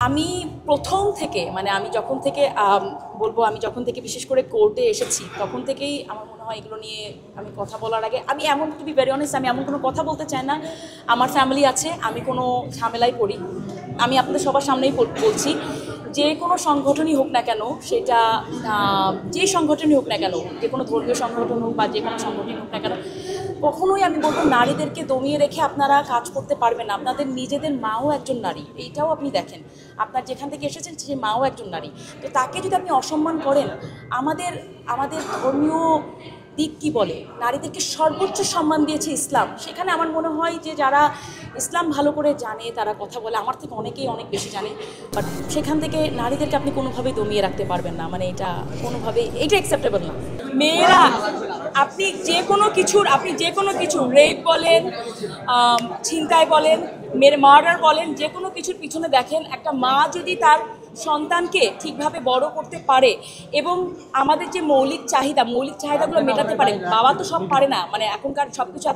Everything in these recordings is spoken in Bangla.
আমি প্রথম থেকে মানে আমি যখন থেকে বলবো আমি যখন থেকে বিশেষ করে কোর্টে এসেছি তখন থেকেই আমার মনে হয় এগুলো নিয়ে আমি কথা বলার আগে আমি এমন টু বি ভেরি অনেস্ট আমি এমন কোনো কথা বলতে চাই না। আমার ফ্যামিলি আছে, আমি কোনো ঝামেলায় পড়ি। আমি আপনাদের সবার সামনেই বলছি, যে কোনো সংগঠনই হোক না কেন, সেটা যে সংগঠনই হোক না কেন, যে কোনো ধর্মীয় সংগঠন হোক বা যে কোনো সংগঠনই হোক না কেন, কখনোই আমি বলবো নারীদেরকে দমিয়ে রেখে আপনারা কাজ করতে পারবেন না। আপনাদের নিজেদের মাও একজন নারী, এইটাও আপনি দেখেন, আপনার যেখান থেকে এসেছেন সে মাও একজন নারী। তো তাকে যদি আপনি অসম্মান করেন, আমাদের ধর্মীয় দিক কী বলে, নারীদেরকে সর্বোচ্চ সম্মান দিয়েছে ইসলাম। সেখানে আমার মনে হয় যে যারা ইসলাম ভালো করে জানে তারা কথা বলে, আমার থেকে অনেকেই অনেক বেশি জানে, বাট সেখান থেকে নারীদেরকে আপনি কোনোভাবেই দমিয়ে রাখতে পারবেন না। মানে এটা কোনোভাবেই এটা অ্যাকসেপ্টেবল না। মেয়েরা আপনি যে কোনো কিছু রেপ বলেন, ছিনতাই বলেন, মার্ডার বলেন, যে কোনো কিছুর পিছনে দেখেন একটা মা যদি তার সন্তানকে ঠিকভাবে বড় করতে পারে এবং আমাদের যে মৌলিক চাহিদাগুলো মেটাতে পারে, বাবা তো সব পারে না। মানে এখনকার সব কিছু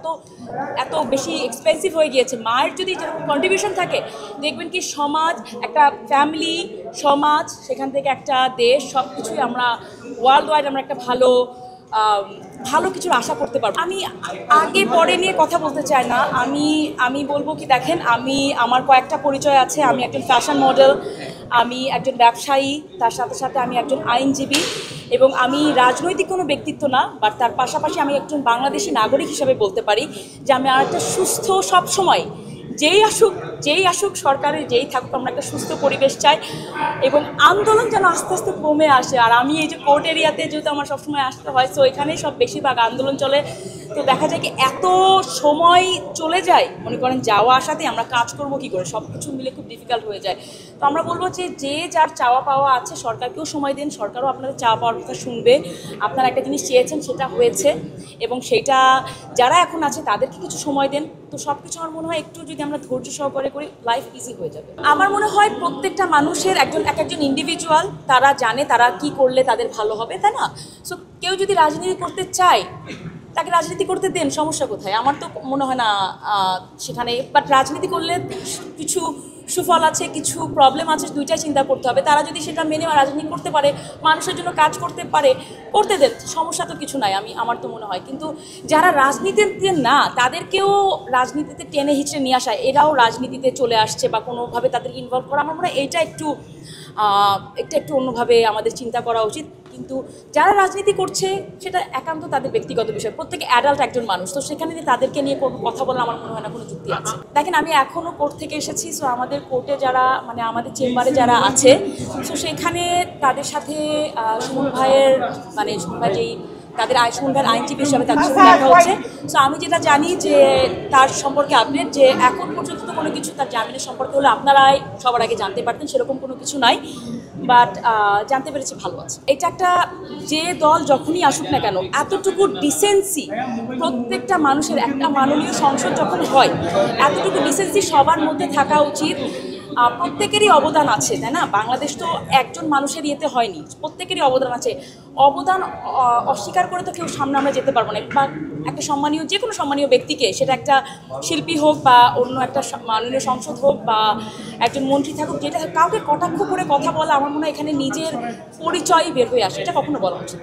এত বেশি এক্সপেন্সিভ হয়ে গিয়েছে। মায়ের যদি যেরকম কন্ট্রিবিউশন থাকে, দেখবেন কি সমাজ, একটা ফ্যামিলি, সমাজ, সেখান থেকে একটা দেশ, সব কিছুই আমরা ওয়ার্ল্ড ওয়াইড আমরা একটা ভালো কিছুর আশা করতে পারবো। আমি আগে পরে নিয়ে কথা বলতে চাই না। আমি বলবো কি, দেখেন, আমার কয়েকটা পরিচয় আছে। আমি একজন ফ্যাশন মডেল, আমি একজন ব্যবসায়ী, তার সাথে সাথে আমি একজন আইনজীবী, এবং আমি রাজনৈতিক কোনো ব্যক্তিত্ব না, বাট তার পাশাপাশি আমি একজন বাংলাদেশি নাগরিক হিসাবে বলতে পারি যে আমি আর একটা সুস্থ, সবসময় যেই আসুক সরকারের যেই থাকুক, আমরা একটা সুস্থ পরিবেশ চাই এবং আন্দোলন যেন আস্তে আস্তে কমে আসে। আর আমি এই যে কোর্ট এরিয়াতে যেহেতু আমার সবসময় আসতে হয়, তো এখানেই সব বেশিরভাগ আন্দোলন চলে। তো দেখা যায় কি এত সময় চলে যায়, মনে করেন যাওয়া আসাতে আমরা কাজ করব কী করে, সব কিছু মিলে খুব ডিফিকাল্ট হয়ে যায়। তো আমরা বলবো যে যার চাওয়া পাওয়া আছে, সরকারকেও সময় দিন, সরকারও আপনাদের চাওয়া পাওয়ার কথা শুনবে। আপনারা একটা জিনিস চেয়েছেন, সেটা হয়েছে, এবং সেটা যারা এখন আছে তাদেরকে কিছু সময় দেন। তো সব কিছু আমার মনে হয় একটু যদি আমরা ধৈর্য সহকারে করি, লাইফ ইজি হয়ে যাবে। আমার মনে হয় প্রত্যেকটা মানুষের এক একজন ইন্ডিভিজুয়াল, তারা জানে তারা কি করলে তাদের ভালো হবে, তাই না? সো কেউ যদি রাজনীতি করতে চায়, তাকে রাজনীতি করতে দেন, সমস্যা কোথায়? আমার তো মনে হয় না সেখানে। বাট রাজনীতি করলে কিছু সুফল আছে, কিছু প্রবলেম আছে, দুইটাই চিন্তা করতে হবে। তারা যদি সেটা মেনে রাজনীতি করতে পারে, মানুষের জন্য কাজ করতে পারে, করতে দেন, সমস্যা তো কিছু নাই। আমার তো মনে হয়, কিন্তু যারা রাজনীতিতে না, তাদেরকেও রাজনীতিতে টেনে হিচড়ে নিয়ে আসা, এরাও রাজনীতিতে চলে আসছে বা কোনোভাবে তাদেরকে ইনভলভ করা, আমার মনে হয় এইটা একটু অন্যভাবে আমাদের চিন্তা করা উচিত। কিন্তু যারা রাজনীতি করছে সেটা একান্ত তাদের ব্যক্তিগত বিষয়, প্রত্যেকে অ্যাডাল্ট একজন মানুষ, তো সেখানে তাদেরকে নিয়ে কথা বলা আমার মনে হয় না কোনো যুক্তি আছে। দেখেন, আমি এখনও কোর্ট থেকে এসেছি, সো আমাদের কোর্টে যারা মানে আমাদের চেম্বারে যারা আছে, সো সেখানে তাদের সাথে সুমন ভাইয়ের যেই তাদের সুমন ভাইয়ের আইনজীবী হিসাবে তাদের সাথে দেখা হচ্ছে। সো আমি যেটা জানি যে তার সম্পর্কে আপডেট, যে এখন পর্যন্ত তো কোনো কিছু তার জামিনের সম্পর্কে হলে আপনারাই সবার আগে জানতে পারতেন, সেরকম কোনো কিছু নাই। বাট জানতে পেরেছি, ভালো আছে। এটা একটা, যে দল যখনই আসুক না কেন, এতটুকু ডিসেন্সি প্রত্যেকটা মানুষের, একটা মাননীয় সংসদ যখন হয়, এতটুকু ডিসেন্সি সবার মধ্যে থাকা উচিত। প্রত্যেকেরই অবদান আছে, তাই না? বাংলাদেশ তো একজন মানুষের ইয়েতে হয়নি, প্রত্যেকেরই অবদান আছে। অবদান অস্বীকার করে তো কেউ সামনে আমরা যেতে পারবো না। বা একটা সম্মানীয়, যে কোনো সম্মানীয় ব্যক্তিকে, সেটা একটা শিল্পী হোক বা অন্য একটা মাননীয় সংসদ হোক বা একজন মন্ত্রী থাকুক, যেটা কাউকে কটাক্ষ করে কথা বলা, আমার মনে হয় এখানে নিজের পরিচয়ই বের হয়ে আসে, এটা কখনো বলা উচিত।